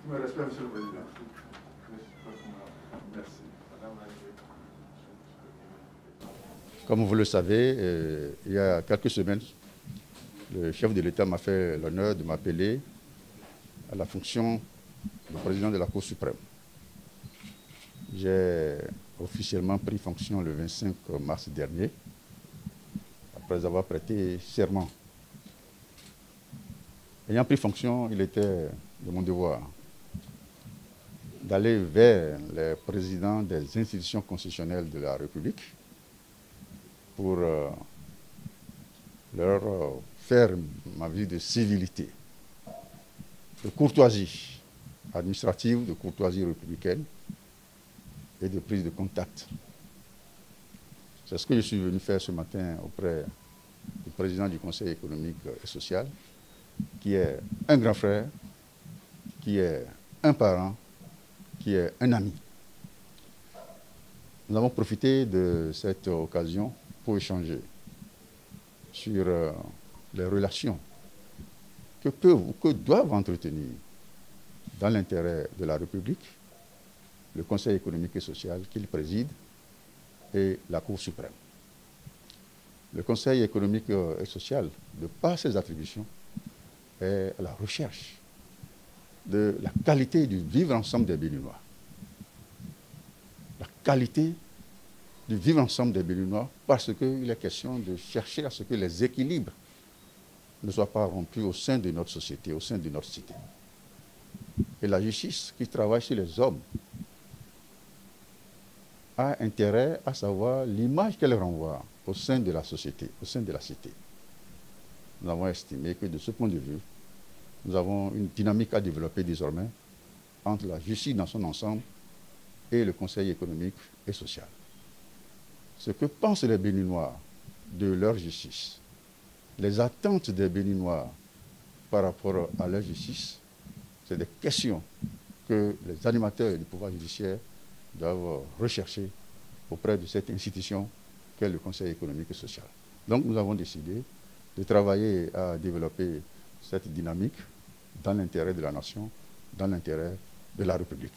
Mes respects, Monsieur le Président. Merci. Comme vous le savez, il y a quelques semaines, le chef de l'État m'a fait l'honneur de m'appeler à la fonction de président de la Cour suprême. J'ai officiellement pris fonction le 25 mars dernier, après avoir prêté serment. Ayant pris fonction, il était de mon devoir d'aller vers les présidents des institutions constitutionnelles de la République pour leur faire ma visite de civilité, de courtoisie administrative, de courtoisie républicaine et de prise de contact. C'est ce que je suis venu faire ce matin auprès du président du Conseil économique et social, qui est un grand frère, qui est un parent, qui est un ami. Nous avons profité de cette occasion pour échanger sur les relations que peuvent ou que doivent entretenir dans l'intérêt de la République le Conseil économique et social qu'il préside et la Cour suprême. Le Conseil économique et social, de par ses attributions, est à la recherche de la qualité du vivre ensemble des Béninois. La qualité du vivre ensemble des Béninois, parce qu'il est question de chercher à ce que les équilibres ne soient pas rompus au sein de notre société, au sein de notre cité. Et la justice qui travaille sur les hommes a intérêt à savoir l'image qu'elle renvoie au sein de la société, au sein de la cité. Nous avons estimé que de ce point de vue, nous avons une dynamique à développer désormais entre la justice dans son ensemble et le Conseil économique et social. Ce que pensent les Béninois de leur justice, les attentes des Béninois par rapport à leur justice, c'est des questions que les animateurs du pouvoir judiciaire doivent rechercher auprès de cette institution qu'est le Conseil économique et social. Donc nous avons décidé de travailler à développer cette dynamique dans l'intérêt de la nation, dans l'intérêt de la République.